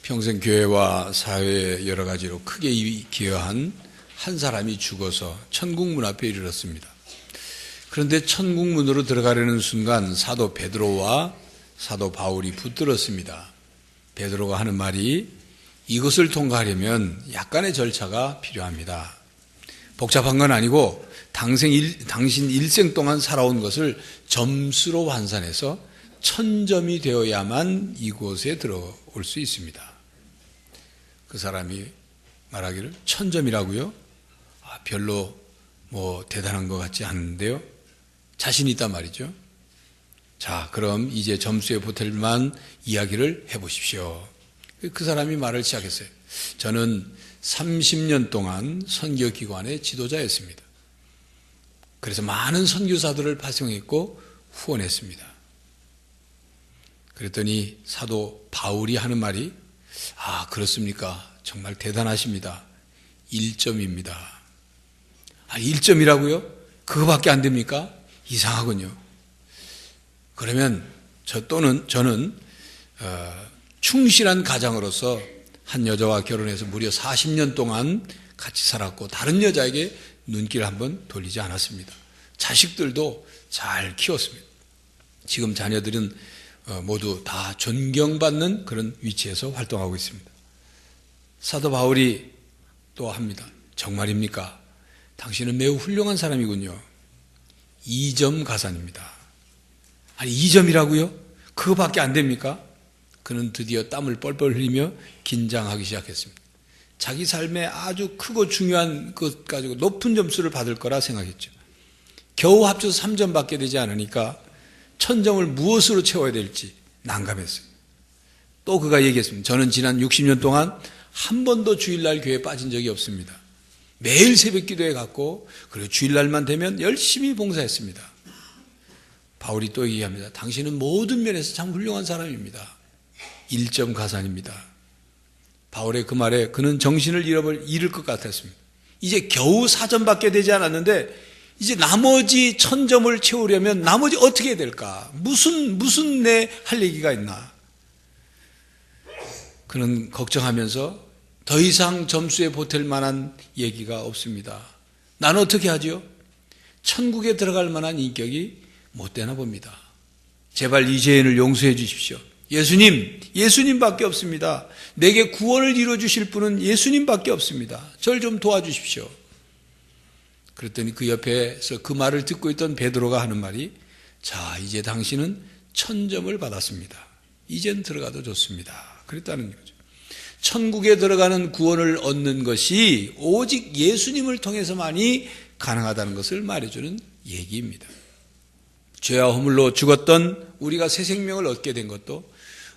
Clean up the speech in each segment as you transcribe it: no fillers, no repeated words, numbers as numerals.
평생 교회와 사회에 여러 가지로 크게 기여한 한 사람이 죽어서 천국문 앞에 이르렀습니다. 그런데 천국문으로 들어가려는 순간 사도 베드로와 사도 바울이 붙들었습니다. 베드로가 하는 말이 이것을 통과하려면 약간의 절차가 필요합니다. 복잡한 건 아니고 당신 일생 동안 살아온 것을 점수로 환산해서 1000점이 되어야만 이곳에 들어올 수 있습니다. 그 사람이 말하기를 1000점이라고요? 별로 대단한 것 같지 않은데요? 자신 있단 말이죠. 자, 그럼 이제 점수에 보탤 만한 이야기를 해보십시오. 그 사람이 말을 시작했어요. 저는 30년 동안 선교기관의 지도자였습니다. 그래서 많은 선교사들을 파송했고 후원했습니다. 그랬더니 사도 바울이 하는 말이 그렇습니까? 정말 대단하십니다. 1점입니다. 1점이라고요? 그거밖에 안 됩니까? 이상하군요. 그러면 저는 충실한 가장으로서 한 여자와 결혼해서 무려 40년 동안 같이 살았고 다른 여자에게 눈길을 한번 돌리지 않았습니다. 자식들도 잘 키웠습니다. 지금 자녀들은 모두 다 존경받는 그런 위치에서 활동하고 있습니다. 사도 바울이 또 합니다. 정말입니까? 당신은 매우 훌륭한 사람이군요. 2점 가산입니다. 2점이라고요? 그거밖에 안 됩니까? 그는 드디어 땀을 뻘뻘 흘리며 긴장하기 시작했습니다. 자기 삶에 아주 크고 중요한 것 가지고 높은 점수를 받을 거라 생각했죠. 겨우 합쳐서 3점밖에 되지 않으니까 1000점을 무엇으로 채워야 될지 난감했어요. 또 그가 얘기했습니다. 저는 지난 60년 동안 한 번도 주일날 교회에 빠진 적이 없습니다. 매일 새벽 기도회 갔고 그리고 주일날만 되면 열심히 봉사했습니다. 바울이 또 얘기합니다. 당신은 모든 면에서 참 훌륭한 사람입니다. 1점 가산입니다. 바울의 그 말에 그는 정신을 잃을 것 같았습니다. 이제 겨우 4점밖에 되지 않았는데 이제 나머지 1000점을 채우려면 나머지 어떻게 해야 될까? 무슨 내 할 얘기가 있나? 그는 걱정하면서 더 이상 점수에 보탤 만한 얘기가 없습니다. 나는 어떻게 하죠? 천국에 들어갈 만한 인격이 못 되나 봅니다. 제발 이 죄인을 용서해 주십시오. 예수님밖에 없습니다. 내게 구원을 이루어주실 분은 예수님밖에 없습니다. 저를 좀 도와주십시오. 그랬더니 그 옆에서 그 말을 듣고 있던 베드로가 하는 말이 자, 이제 당신은 1000점을 받았습니다. 이젠 들어가도 좋습니다. 그랬다는 거죠. 천국에 들어가는 구원을 얻는 것이 오직 예수님을 통해서만이 가능하다는 것을 말해주는 얘기입니다. 죄와 허물로 죽었던 우리가 새 생명을 얻게 된 것도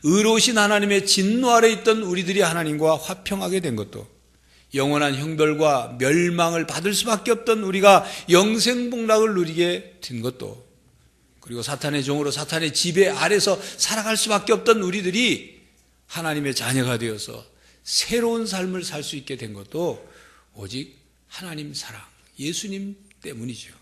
의로우신 하나님의 진노 아래 있던 우리들이 하나님과 화평하게 된 것도 영원한 형벌과 멸망을 받을 수밖에 없던 우리가 영생복락을 누리게 된 것도 그리고 사탄의 종으로 사탄의 지배 아래서 살아갈 수밖에 없던 우리들이 하나님의 자녀가 되어서 새로운 삶을 살 수 있게 된 것도 오직 하나님 사랑, 예수님 때문이죠.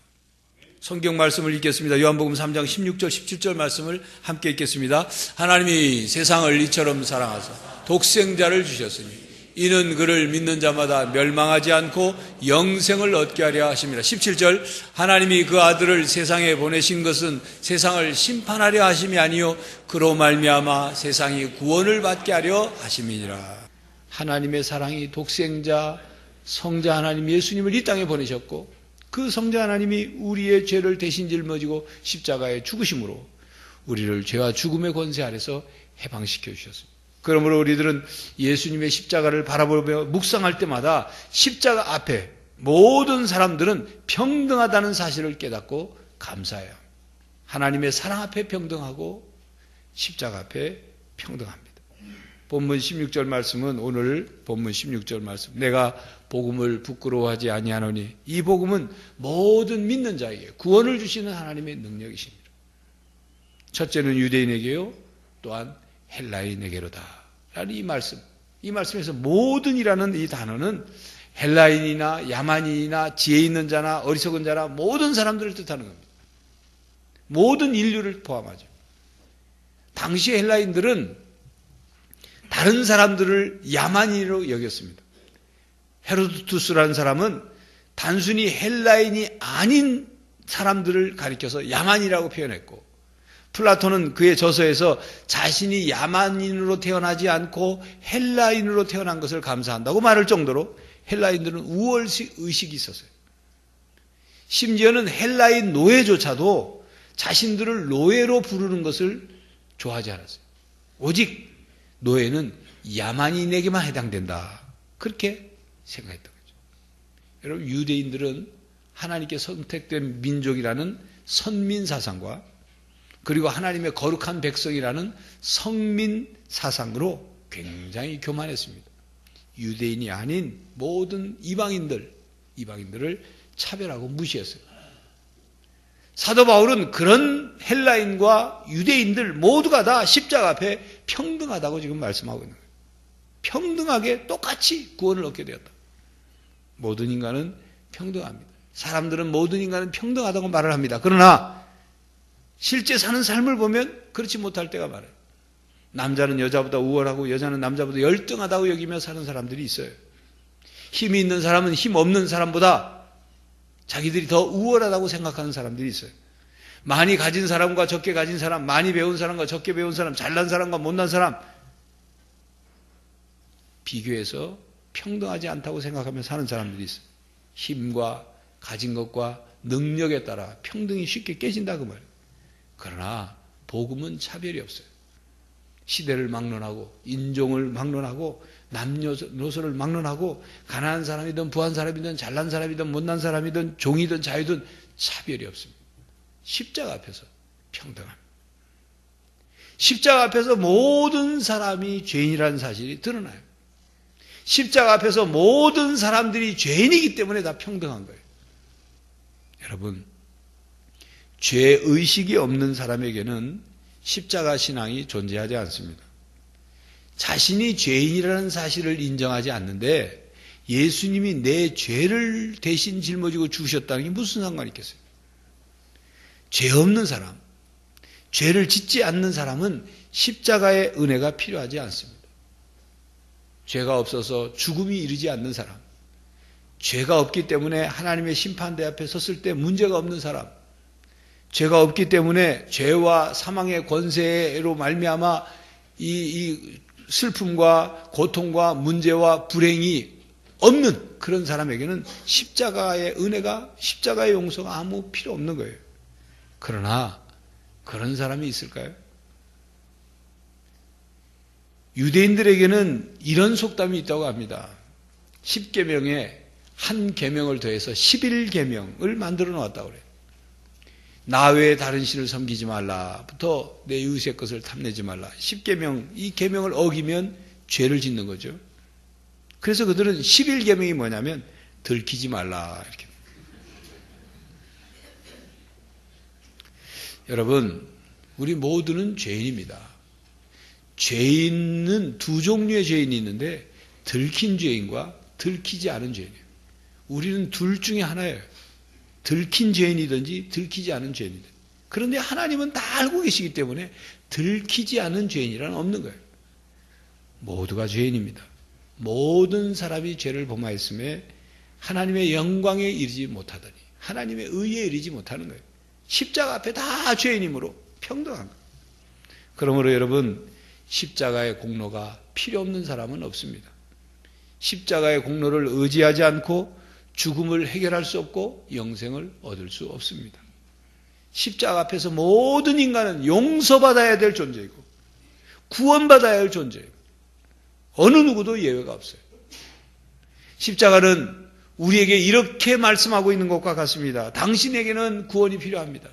성경 말씀을 읽겠습니다. 요한복음 3장 16절 17절 말씀을 함께 읽겠습니다. 하나님이 세상을 이처럼 사랑하사 독생자를 주셨으니 이는 그를 믿는 자마다 멸망하지 않고 영생을 얻게 하려 하십니다. 17절 하나님이 그 아들을 세상에 보내신 것은 세상을 심판하려 하심이 아니요 그로 말미암아 세상이 구원을 받게 하려 하심이니라. 하나님의 사랑이 독생자 성자 하나님 예수님을 이 땅에 보내셨고 그 성자 하나님이 우리의 죄를 대신 짊어지고 십자가에 죽으심으로 우리를 죄와 죽음의 권세 아래서 해방시켜 주셨습니다. 그러므로 우리들은 예수님의 십자가를 바라보며 묵상할 때마다 십자가 앞에 모든 사람들은 평등하다는 사실을 깨닫고 감사해요. 하나님의 사랑 앞에 평등하고 십자가 앞에 평등합니다. 본문 16절 말씀은 오늘 본문 16절 말씀 내가 복음을 부끄러워하지 아니하노니 이 복음은 모든 믿는 자에게 구원을 주시는 하나님의 능력이십니다. 첫째는 유대인에게요 또한 헬라인에게로다 라는 이 말씀에서 모든이라는 이 단어는 헬라인이나 야만인이나 지혜 있는 자나 어리석은 자나 모든 사람들을 뜻하는 겁니다. 모든 인류를 포함하죠. 당시 헬라인들은 다른 사람들을 야만인으로 여겼습니다. 헤로도투스라는 사람은 단순히 헬라인이 아닌 사람들을 가리켜서 야만이라고 표현했고, 플라톤은 그의 저서에서 자신이 야만인으로 태어나지 않고 헬라인으로 태어난 것을 감사한다고 말할 정도로 헬라인들은 우월의식이 있었어요. 심지어는 헬라인 노예조차도 자신들을 노예로 부르는 것을 좋아하지 않았어요. 오직 노예는 야만인에게만 해당된다, 그렇게 생각했던 거죠. 여러분, 유대인들은 하나님께 선택된 민족이라는 선민 사상과 그리고 하나님의 거룩한 백성이라는 성민 사상으로 굉장히 교만했습니다. 유대인이 아닌 모든 이방인들을 차별하고 무시했어요. 사도 바울은 그런 헬라인과 유대인들 모두가 다 십자가 앞에 평등하다고 지금 말씀하고 있는 거예요. 평등하게 똑같이 구원을 얻게 되었다. 모든 인간은 평등합니다. 사람들은 모든 인간은 평등하다고 말을 합니다. 그러나 실제 사는 삶을 보면 그렇지 못할 때가 많아요. 남자는 여자보다 우월하고 여자는 남자보다 열등하다고 여기며 사는 사람들이 있어요. 힘이 있는 사람은 힘 없는 사람보다 자기들이 더 우월하다고 생각하는 사람들이 있어요. 많이 가진 사람과 적게 가진 사람, 많이 배운 사람과 적게 배운 사람, 잘난 사람과 못난 사람, 비교해서 평등하지 않다고 생각하며 사는 사람들이 있어요. 힘과 가진 것과 능력에 따라 평등이 쉽게 깨진다 그 말이에요. 그러나 복음은 차별이 없어요. 시대를 막론하고 인종을 막론하고 남녀노소를 막론하고 가난한 사람이든 부한 사람이든 잘난 사람이든 못난 사람이든 종이든 자유든 차별이 없습니다. 십자가 앞에서 평등합니다. 십자가 앞에서 모든 사람이 죄인이라는 사실이 드러나요. 십자가 앞에서 모든 사람들이 죄인이기 때문에 다 평등한 거예요. 여러분, 죄의식이 없는 사람에게는 십자가 신앙이 존재하지 않습니다. 자신이 죄인이라는 사실을 인정하지 않는데 예수님이 내 죄를 대신 짊어지고 죽으셨다는 게 무슨 상관이 있겠어요? 죄 없는 사람, 죄를 짓지 않는 사람은 십자가의 은혜가 필요하지 않습니다. 죄가 없어서 죽음이 이르지 않는 사람, 죄가 없기 때문에 하나님의 심판대 앞에 섰을 때 문제가 없는 사람, 죄가 없기 때문에 죄와 사망의 권세로 말미암아 이 슬픔과 고통과 문제와 불행이 없는 그런 사람에게는 십자가의 은혜가, 십자가의 용서가 아무 필요 없는 거예요. 그러나 그런 사람이 있을까요? 유대인들에게는 이런 속담이 있다고 합니다. 10계명에 한 계명을 더해서 11계명을 만들어 놓았다고 그래요. 나 외에 다른 신을 섬기지 말라부터 내 이웃의 것을 탐내지 말라. 10계명, 이 계명을 어기면 죄를 짓는 거죠. 그래서 그들은 11계명이 뭐냐면 들키지 말라 이렇게. 여러분, 우리 모두는 죄인입니다. 죄인은 두 종류의 죄인이 있는데 들킨 죄인과 들키지 않은 죄인이에요. 우리는 둘 중에 하나예요. 들킨 죄인이든지 들키지 않은 죄인이든. 그런데 하나님은 다 알고 계시기 때문에 들키지 않은 죄인이란 없는 거예요. 모두가 죄인입니다. 모든 사람이 죄를 범하였음에 하나님의 영광에 이르지 못하더니 하나님의 의에 이르지 못하는 거예요. 십자가 앞에 다 죄인이므로 평등한 거예요. 그러므로 여러분, 십자가의 공로가 필요 없는 사람은 없습니다. 십자가의 공로를 의지하지 않고 죽음을 해결할 수 없고 영생을 얻을 수 없습니다. 십자가 앞에서 모든 인간은 용서받아야 될 존재이고 구원받아야 할 존재이고 어느 누구도 예외가 없어요. 십자가는 우리에게 이렇게 말씀하고 있는 것과 같습니다. 당신에게는 구원이 필요합니다.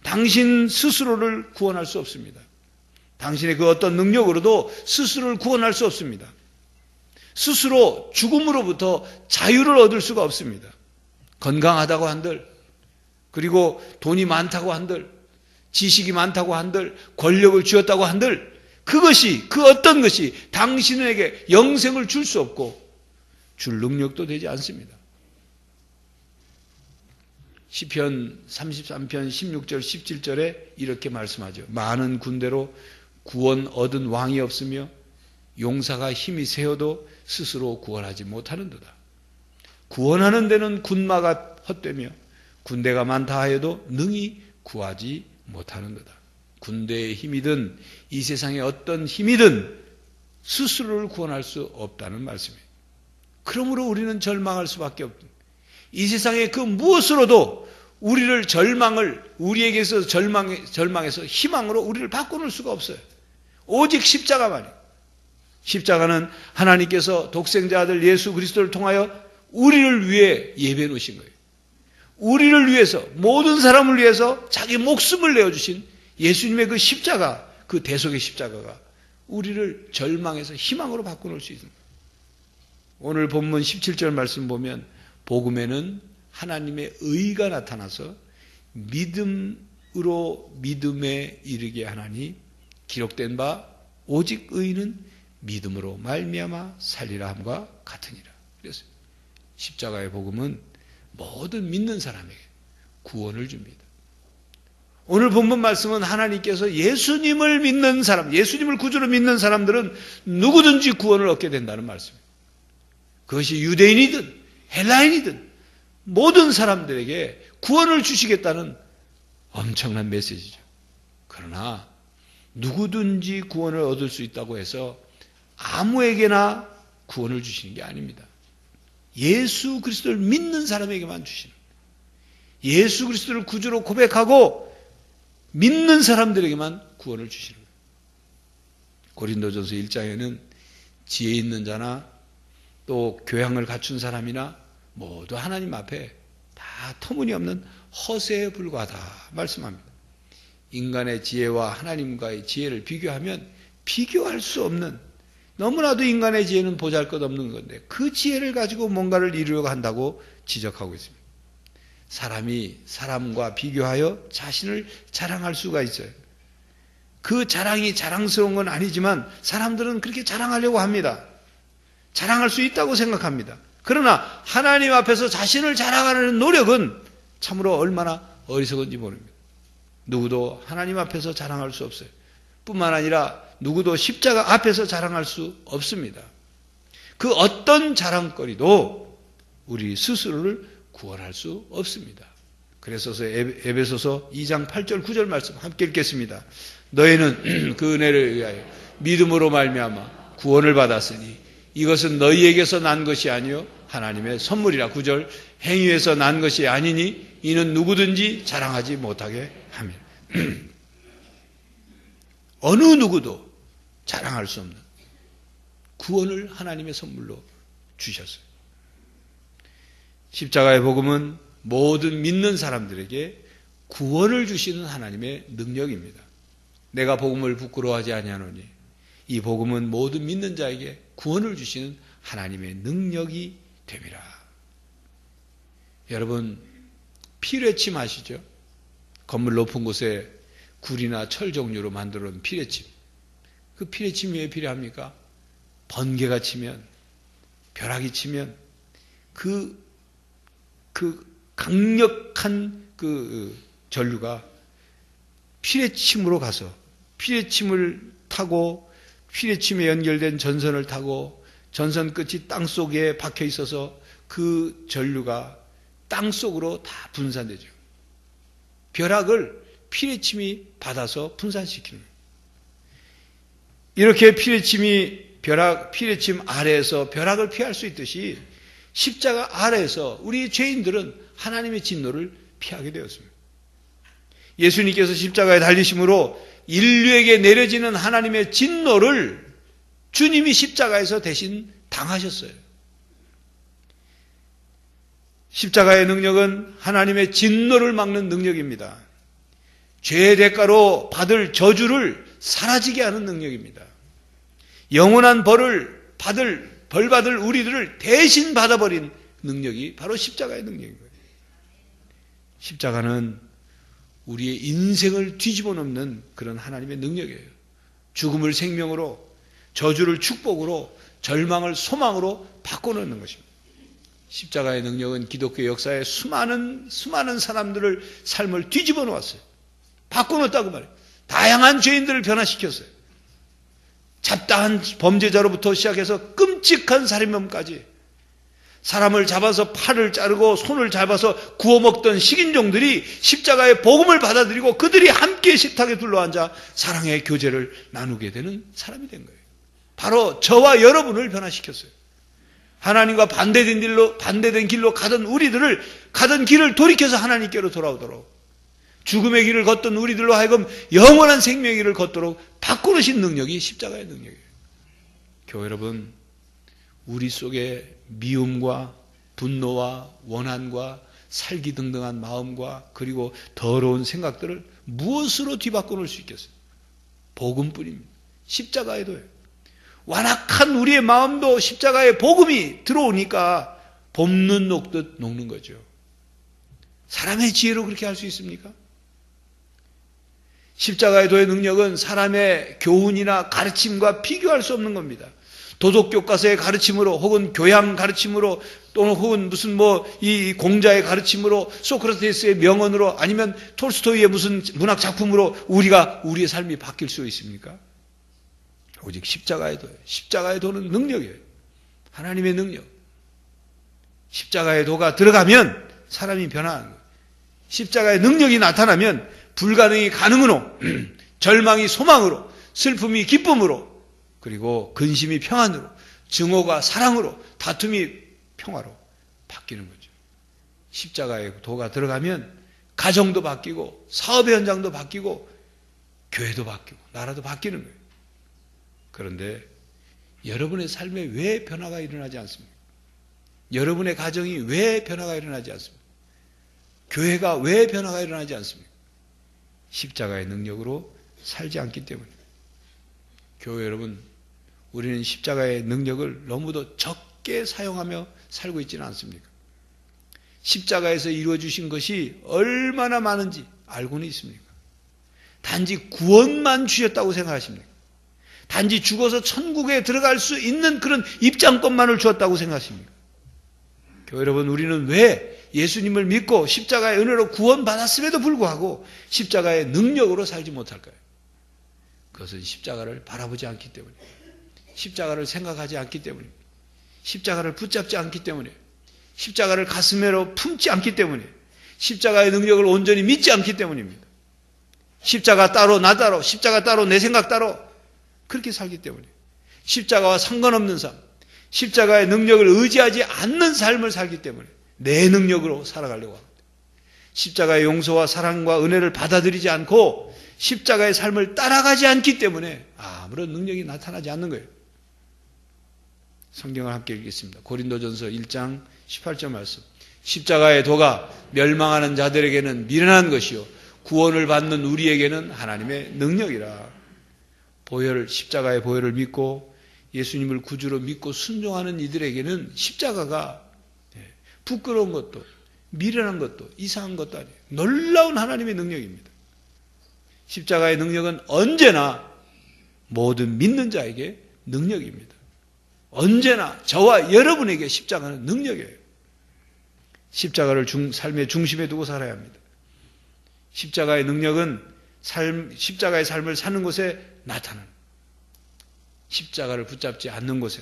당신 스스로를 구원할 수 없습니다. 당신의 그 어떤 능력으로도 스스로를 구원할 수 없습니다. 스스로 죽음으로부터 자유를 얻을 수가 없습니다. 건강하다고 한들, 그리고 돈이 많다고 한들, 지식이 많다고 한들, 권력을 쥐었다고 한들, 그것이, 그 어떤 것이 당신에게 영생을 줄 수 없고 줄 능력도 되지 않습니다. 시편 33편 16절 17절에 이렇게 말씀하죠. 많은 군대로 구원 얻은 왕이 없으며 용사가 힘이 세어도 스스로 구원하지 못하는도다. 구원하는 데는 군마가 헛되며 군대가 많다 하여도 능히 구하지 못하는도다. 군대의 힘이든 이 세상의 어떤 힘이든 스스로를 구원할 수 없다는 말씀이에요. 그러므로 우리는 절망할 수밖에 없다. 이 세상의 그 무엇으로도 우리를 우리에게서 절망에서 희망으로 우리를 바꿔놓을 수가 없어요. 오직 십자가만이에요. 십자가는 하나님께서 독생자 아들 예수 그리스도를 통하여 우리를 위해 예배해 놓으신 거예요. 우리를 위해서, 모든 사람을 위해서 자기 목숨을 내어주신 예수님의 그 십자가, 그 대속의 십자가가 우리를 절망에서 희망으로 바꿔놓을 수 있습니다. 오늘 본문 17절 말씀 보면 복음에는 하나님의 의가 나타나서 믿음으로 믿음에 이르게 하나니 기록된 바 오직 의인은 믿음으로 말미암아 살리라 함과 같으니라. 그래서 십자가의 복음은 모든 믿는 사람에게 구원을 줍니다. 오늘 본문 말씀은 하나님께서 예수님을 믿는 사람, 예수님을 구주로 믿는 사람들은 누구든지 구원을 얻게 된다는 말씀입니다. 그것이 유대인이든 헬라인이든 모든 사람들에게 구원을 주시겠다는 엄청난 메시지죠. 그러나 누구든지 구원을 얻을 수 있다고 해서 아무에게나 구원을 주시는 게 아닙니다. 예수 그리스도를 믿는 사람에게만 주시는, 예수 그리스도를 구주로 고백하고 믿는 사람들에게만 구원을 주시는 거예요. 고린도전서 1장에는 지혜 있는 자나 또 교양을 갖춘 사람이나 모두 하나님 앞에 다 터무니없는 허세에 불과하다 말씀합니다. 인간의 지혜와 하나님과의 지혜를 비교하면 비교할 수 없는, 너무나도 인간의 지혜는 보잘것없는 건데 그 지혜를 가지고 뭔가를 이루려고 한다고 지적하고 있습니다. 사람이 사람과 비교하여 자신을 자랑할 수가 있어요. 그 자랑이 자랑스러운 건 아니지만 사람들은 그렇게 자랑하려고 합니다. 자랑할 수 있다고 생각합니다. 그러나 하나님 앞에서 자신을 자랑하는 노력은 참으로 얼마나 어리석은지 모릅니다. 누구도 하나님 앞에서 자랑할 수 없어요. 뿐만 아니라 누구도 십자가 앞에서 자랑할 수 없습니다. 그 어떤 자랑거리도 우리 스스로를 구원할 수 없습니다. 그래서 에베소서 2장 8절 9절 말씀 함께 읽겠습니다. 너희는 그 은혜를 위하여 믿음으로 말미암아 구원을 받았으니 이것은 너희에게서 난 것이 아니요 하나님의 선물이라. 9절 행위에서 난 것이 아니니 이는 누구든지 자랑하지 못하게 함이라. 어느 누구도 자랑할 수 없는 구원을 하나님의 선물로 주셨어요. 십자가의 복음은 모든 믿는 사람들에게 구원을 주시는 하나님의 능력입니다. 내가 복음을 부끄러워하지 아니하노니 이 복음은 모든 믿는 자에게 구원을 주시는 하나님의 능력이 됨이라. 여러분, 피뢰침 아시죠? 건물 높은 곳에 굴이나 철 종류로 만들어 놓은 피뢰침. 그 피뢰침이 왜 필요합니까? 번개가 치면, 벼락이 치면 그 강력한 그 전류가 피뢰침으로 가서 피뢰침을 타고 피뢰침에 연결된 전선을 타고 전선 끝이 땅 속에 박혀 있어서 그 전류가 땅 속으로 다 분산되죠. 벼락을 피뢰침이 받아서 분산시키는 거예요. 이렇게 피뢰침 아래에서 벼락을 피할 수 있듯이 십자가 아래에서 우리 죄인들은 하나님의 진노를 피하게 되었습니다. 예수님께서 십자가에 달리심으로 인류에게 내려지는 하나님의 진노를 주님이 십자가에서 대신 당하셨어요. 십자가의 능력은 하나님의 진노를 막는 능력입니다. 죄의 대가로 받을 저주를 사라지게 하는 능력입니다. 영원한 벌을 벌 받을 우리들을 대신 받아버린 능력이 바로 십자가의 능력인 거예요. 십자가는 우리의 인생을 뒤집어 놓는 그런 하나님의 능력이에요. 죽음을 생명으로, 저주를 축복으로, 절망을 소망으로 바꿔놓는 것입니다. 십자가의 능력은 기독교 역사에 수많은 사람들을 삶을 뒤집어 놓았어요. 바꿔놓았다고 말해요. 다양한 죄인들을 변화시켰어요. 잡다한 범죄자로부터 시작해서 끔찍한 살인범까지 사람을 잡아서 팔을 자르고 손을 잡아서 구워 먹던 식인종들이 십자가의 복음을 받아들이고 그들이 함께 식탁에 둘러앉아 사랑의 교제를 나누게 되는 사람이 된 거예요. 바로 저와 여러분을 변화시켰어요. 하나님과 반대된 길로 가던 우리들을 가던 길을 돌이켜서 하나님께로 돌아오도록, 죽음의 길을 걷던 우리들로 하여금 영원한 생명의 길을 걷도록 바꾸신 능력이 십자가의 능력이에요. 교회 여러분, 우리 속에 미움과 분노와 원한과 살기등등한 마음과 그리고 더러운 생각들을 무엇으로 뒤바꿔 놓을 수 있겠어요? 복음뿐입니다. 십자가의 도예요. 완악한 우리의 마음도 십자가의 복음이 들어오니까 볶는 녹듯 녹는 거죠. 사람의 지혜로 그렇게 할 수 있습니까? 십자가의 도의 능력은 사람의 교훈이나 가르침과 비교할 수 없는 겁니다. 도덕교과서의 가르침으로 혹은 교양 가르침으로 또는 혹은 무슨 이 공자의 가르침으로 소크라테스의 명언으로 아니면 톨스토이의 무슨 문학 작품으로 우리의 삶이 바뀔 수 있습니까? 오직 십자가의 도예요. 십자가의 도는 능력이에요. 하나님의 능력. 십자가의 도가 들어가면 사람이 변화하는 거예요. 십자가의 능력이 나타나면 불가능이 가능으로, 절망이 소망으로, 슬픔이 기쁨으로, 그리고 근심이 평안으로, 증오가 사랑으로, 다툼이 평화로 바뀌는 거죠. 십자가의 도가 들어가면 가정도 바뀌고 사업의 현장도 바뀌고 교회도 바뀌고 나라도 바뀌는 거예요. 그런데 여러분의 삶에 왜 변화가 일어나지 않습니까? 여러분의 가정이 왜 변화가 일어나지 않습니까? 교회가 왜 변화가 일어나지 않습니까? 십자가의 능력으로 살지 않기 때문입니다. 교회 여러분, 우리는 십자가의 능력을 너무도 적게 사용하며 살고 있지는 않습니까? 십자가에서 이루어주신 것이 얼마나 많은지 알고는 있습니까? 단지 구원만 주셨다고 생각하십니까? 단지 죽어서 천국에 들어갈 수 있는 그런 입장권만을 주었다고 생각하십니까? 교회 여러분, 우리는 왜 예수님을 믿고 십자가의 은혜로 구원받았음에도 불구하고 십자가의 능력으로 살지 못할까요? 그것은 십자가를 바라보지 않기 때문입니다. 십자가를 생각하지 않기 때문입니다. 십자가를 붙잡지 않기 때문에, 십자가를 가슴에로 품지 않기 때문에, 십자가의 능력을 온전히 믿지 않기 때문입니다. 십자가 따로 나 따로, 십자가 따로 내 생각 따로 그렇게 살기 때문에, 십자가와 상관없는 삶, 십자가의 능력을 의지하지 않는 삶을 살기 때문에 내 능력으로 살아가려고 합니다. 십자가의 용서와 사랑과 은혜를 받아들이지 않고 십자가의 삶을 따라가지 않기 때문에 아무런 능력이 나타나지 않는 거예요. 성경을 함께 읽겠습니다. 고린도전서 1장 18절 말씀. 십자가의 도가 멸망하는 자들에게는 미련한 것이요 구원을 받는 우리에게는 하나님의 능력이라. 십자가의 보혈을 믿고 예수님을 구주로 믿고 순종하는 이들에게는 십자가가 부끄러운 것도 미련한 것도 이상한 것도 아니에요. 놀라운 하나님의 능력입니다. 십자가의 능력은 언제나 모든 믿는 자에게 능력입니다. 언제나 저와 여러분에게 십자가는 능력이에요. 십자가를 삶의 중심에 두고 살아야 합니다. 십자가의 능력은 십자가의 삶을 사는 곳에 나타나는, 십자가를 붙잡지 않는 곳에,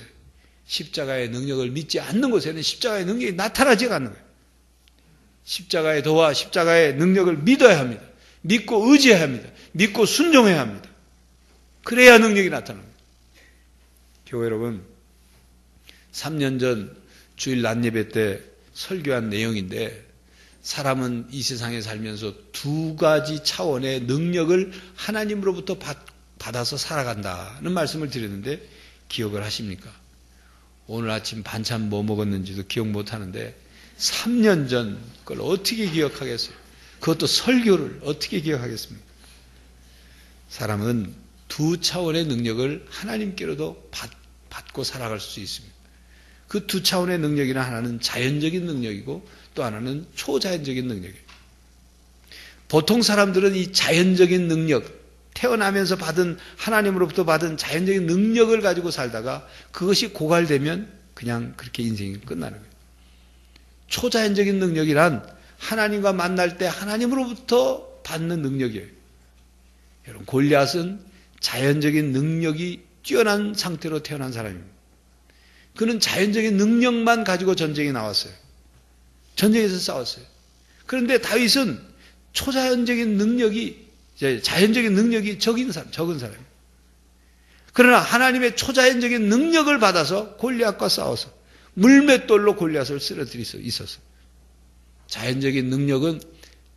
십자가의 능력을 믿지 않는 곳에는 십자가의 능력이 나타나지가 않는 거예요. 십자가의 도와 십자가의 능력을 믿어야 합니다. 믿고 의지해야 합니다. 믿고 순종해야 합니다. 그래야 능력이 나타납니다. 교회 여러분, 3년 전 주일 낮예배 때 설교한 내용인데, 사람은 이 세상에 살면서 두 가지 차원의 능력을 하나님으로부터 받아서 살아간다는 말씀을 드렸는데 기억을 하십니까? 오늘 아침 반찬 뭐 먹었는지도 기억 못 하는데 3년 전 그걸 어떻게 기억하겠어요? 그것도 설교를 어떻게 기억하겠습니까? 사람은 두 차원의 능력을 하나님께로도 받고 살아갈 수 있습니다. 그 두 차원의 능력이나 하나는 자연적인 능력이고 또 하나는 초자연적인 능력이에요. 보통 사람들은 이 자연적인 능력, 태어나면서 하나님으로부터 받은 자연적인 능력을 가지고 살다가 그것이 고갈되면 그냥 그렇게 인생이 끝나는 거예요. 초자연적인 능력이란 하나님과 만날 때 하나님으로부터 받는 능력이에요. 여러분, 골리앗은 자연적인 능력이 뛰어난 상태로 태어난 사람입니다. 그는 자연적인 능력만 가지고 전쟁에 나왔어요. 전쟁에서 싸웠어요. 그런데 다윗은 초자연적인 능력이, 자연적인 능력이 적은 사람이에요. 그러나 하나님의 초자연적인 능력을 받아서 골리앗과 싸워서 물맷돌로 골리앗을 쓰러뜨릴 수 있었어요. 자연적인 능력은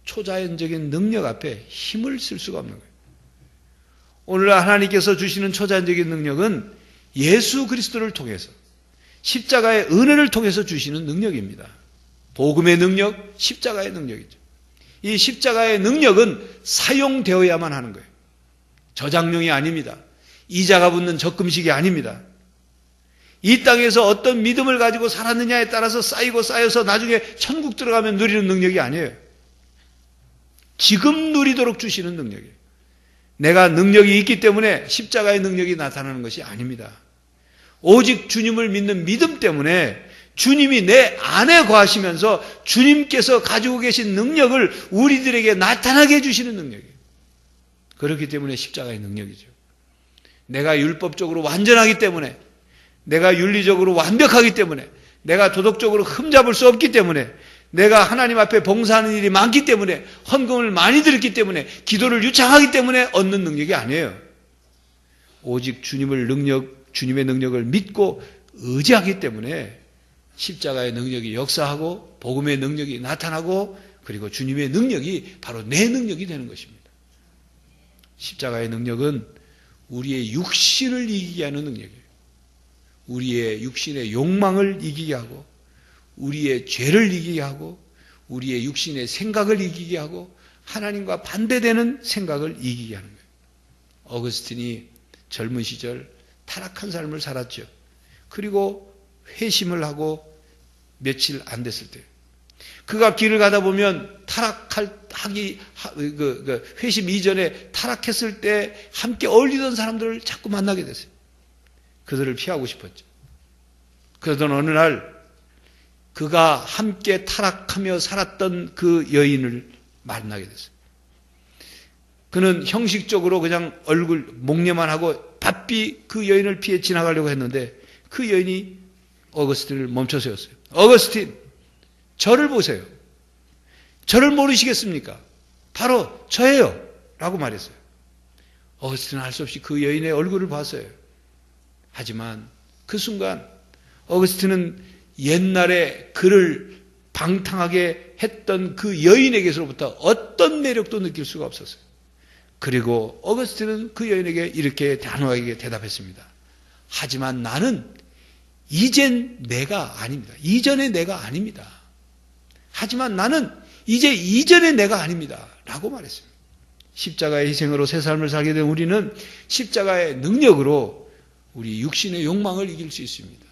초자연적인 능력 앞에 힘을 쓸 수가 없는 거예요. 오늘날 하나님께서 주시는 초자연적인 능력은 예수 그리스도를 통해서 십자가의 은혜를 통해서 주시는 능력입니다. 복음의 능력, 십자가의 능력이죠. 이 십자가의 능력은 사용되어야만 하는 거예요. 저장용이 아닙니다. 이자가 붙는 적금식이 아닙니다. 이 땅에서 어떤 믿음을 가지고 살았느냐에 따라서 쌓여서 나중에 천국 들어가면 누리는 능력이 아니에요. 지금 누리도록 주시는 능력이에요. 내가 능력이 있기 때문에 십자가의 능력이 나타나는 것이 아닙니다. 오직 주님을 믿는 믿음 때문에 주님이 내 안에 거하시면서 주님께서 가지고 계신 능력을 우리들에게 나타나게 해주시는 능력이에요. 그렇기 때문에 십자가의 능력이죠. 내가 율법적으로 완전하기 때문에, 내가 윤리적으로 완벽하기 때문에, 내가 도덕적으로 흠잡을 수 없기 때문에, 내가 하나님 앞에 봉사하는 일이 많기 때문에, 헌금을 많이 드렸기 때문에, 기도를 유창하기 때문에 얻는 능력이 아니에요. 오직 주님의 능력을 믿고 의지하기 때문에 십자가의 능력이 역사하고 복음의 능력이 나타나고 그리고 주님의 능력이 바로 내 능력이 되는 것입니다. 십자가의 능력은 우리의 육신을 이기게 하는 능력이에요. 우리의 육신의 욕망을 이기게 하고 우리의 죄를 이기게 하고 우리의 육신의 생각을 이기게 하고 하나님과 반대되는 생각을 이기게 하는 거예요. 어거스틴이 젊은 시절 타락한 삶을 살았죠. 그리고 회심을 하고 며칠 안 됐을 때 그가 길을 가다 보면 회심 이전에 타락했을 때 함께 어울리던 사람들을 자꾸 만나게 됐어요. 그들을 피하고 싶었죠. 그러던 어느 날 그가 함께 타락하며 살았던 그 여인을 만나게 됐어요. 그는 형식적으로 그냥 얼굴 목례만 하고 바삐 그 여인을 피해 지나가려고 했는데 그 여인이 어거스틴을 멈춰 세웠어요. 어거스틴, 저를 보세요. 저를 모르시겠습니까? 바로 저예요. 라고 말했어요. 어거스틴은 할 수 없이 그 여인의 얼굴을 봤어요. 하지만 그 순간 어거스틴은 옛날에 그를 방탕하게 했던 그 여인에게서부터 어떤 매력도 느낄 수가 없었어요. 그리고 어거스틴은 그 여인에게 이렇게 단호하게 대답했습니다. 하지만 나는 이젠 내가 아닙니다. 이전의 내가 아닙니다. 하지만 나는 이제 이전의 내가 아닙니다. 라고 말했습니다. 십자가의 희생으로 새 삶을 살게 된 우리는 십자가의 능력으로 우리 육신의 욕망을 이길 수 있습니다.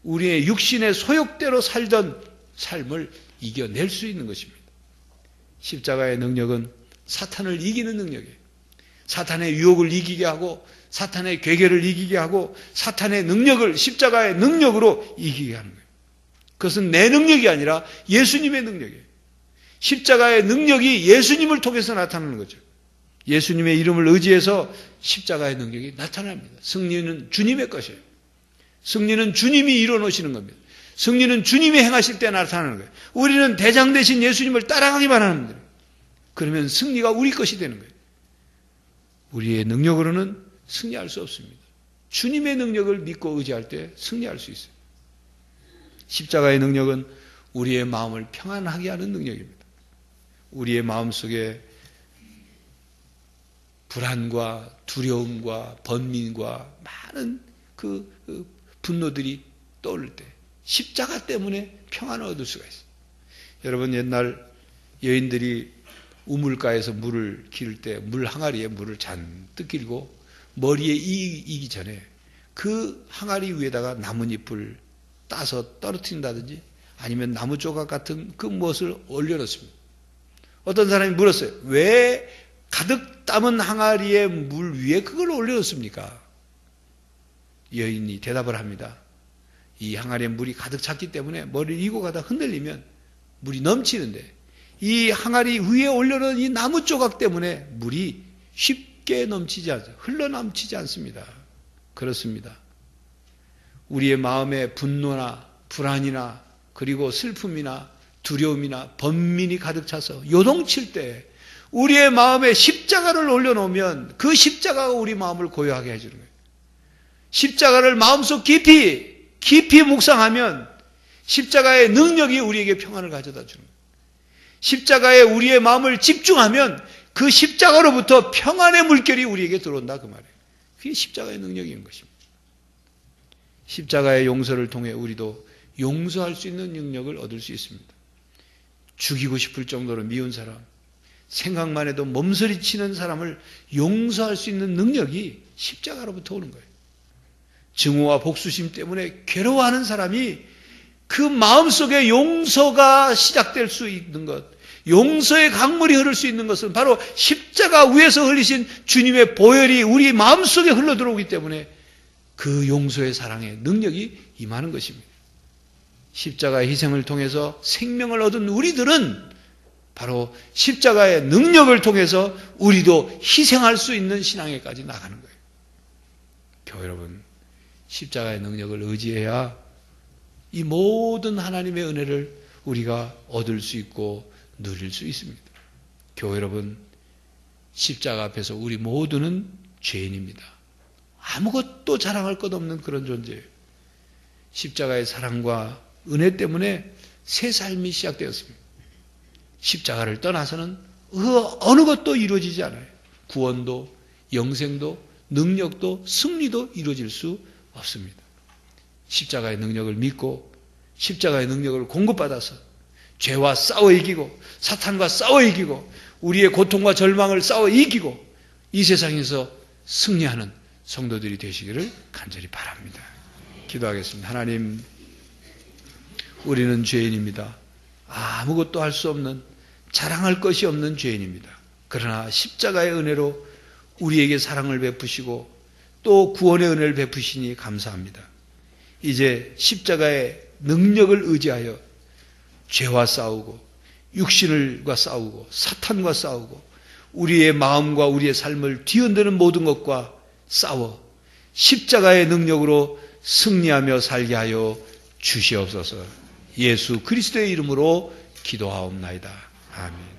우리의 육신의 소욕대로 살던 삶을 이겨낼 수 있는 것입니다. 십자가의 능력은 사탄을 이기는 능력이에요. 사탄의 유혹을 이기게 하고 사탄의 괴계를 이기게 하고 사탄의 능력을 십자가의 능력으로 이기게 하는 거예요. 그것은 내 능력이 아니라 예수님의 능력이에요. 십자가의 능력이 예수님을 통해서 나타나는 거죠. 예수님의 이름을 의지해서 십자가의 능력이 나타납니다. 승리는 주님의 것이에요. 승리는 주님이 이뤄놓으시는 겁니다. 승리는 주님이 행하실 때 나타나는 거예요. 우리는 대장 되신 예수님을 따라가기만 하는 거예요. 그러면 승리가 우리 것이 되는 거예요. 우리의 능력으로는 승리할 수 없습니다. 주님의 능력을 믿고 의지할 때 승리할 수 있어요. 십자가의 능력은 우리의 마음을 평안하게 하는 능력입니다. 우리의 마음속에 불안과 두려움과 번민과 많은 그 분노들이 떠오를 때 십자가 때문에 평안을 얻을 수가 있어요. 여러분 옛날 여인들이 우물가에서 물을 기를 때 물 항아리에 물을 잔뜩 길고 머리에 이기 전에 그 항아리 위에다가 나뭇잎을 따서 떨어뜨린다든지 아니면 나무 조각 같은 그 무엇을 올려놓습니다. 어떤 사람이 물었어요. 왜 가득 담은 항아리에 물 위에 그걸 올려놓습니까? 여인이 대답을 합니다. 이 항아리에 물이 가득 찼기 때문에 머리를 이고 가다 흔들리면 물이 넘치는데 이 항아리 위에 올려놓은 이 나무 조각 때문에 물이 쉽게 넘치지 않아요. 흘러넘치지 않습니다. 그렇습니다. 우리의 마음에 분노나 불안이나 그리고 슬픔이나 두려움이나 번민이 가득 차서 요동칠 때 우리의 마음에 십자가를 올려놓으면 그 십자가가 우리 마음을 고요하게 해주는 거예요. 십자가를 마음속 깊이 묵상하면 십자가의 능력이 우리에게 평안을 가져다 주는 거예요. 십자가에 우리의 마음을 집중하면 그 십자가로부터 평안의 물결이 우리에게 들어온다 그 말이에요. 그게 십자가의 능력인 것입니다. 십자가의 용서를 통해 우리도 용서할 수 있는 능력을 얻을 수 있습니다. 죽이고 싶을 정도로 미운 사람, 생각만 해도 몸서리치는 사람을 용서할 수 있는 능력이 십자가로부터 오는 거예요. 증오와 복수심 때문에 괴로워하는 사람이 그 마음속에 용서가 시작될 수 있는 것, 용서의 강물이 흐를 수 있는 것은 바로 십자가 위에서 흘리신 주님의 보혈이 우리 마음속에 흘러들어오기 때문에 그 용서의 사랑의 능력이 임하는 것입니다. 십자가의 희생을 통해서 생명을 얻은 우리들은 바로 십자가의 능력을 통해서 우리도 희생할 수 있는 신앙에까지 나가는 거예요. 교회 여러분, 십자가의 능력을 의지해야 이 모든 하나님의 은혜를 우리가 얻을 수 있고 누릴 수 있습니다. 교회 여러분, 십자가 앞에서 우리 모두는 죄인입니다. 아무것도 자랑할 것 없는 그런 존재예요. 십자가의 사랑과 은혜 때문에 새 삶이 시작되었습니다. 십자가를 떠나서는 어느 것도 이루어지지 않아요. 구원도, 영생도, 능력도, 승리도 이루어질 수 없습니다. 십자가의 능력을 믿고 십자가의 능력을 공급받아서 죄와 싸워 이기고 사탄과 싸워 이기고 우리의 고통과 절망을 싸워 이기고 이 세상에서 승리하는 성도들이 되시기를 간절히 바랍니다. 기도하겠습니다. 하나님, 우리는 죄인입니다. 아무것도 할 수 없는, 자랑할 것이 없는 죄인입니다. 그러나 십자가의 은혜로 우리에게 사랑을 베푸시고 또 구원의 은혜를 베푸시니 감사합니다. 이제 십자가의 능력을 의지하여 죄와 싸우고 육신과 싸우고 사탄과 싸우고 우리의 마음과 우리의 삶을 뒤흔드는 모든 것과 싸워 십자가의 능력으로 승리하며 살게 하여 주시옵소서. 예수 그리스도의 이름으로 기도하옵나이다. 아멘.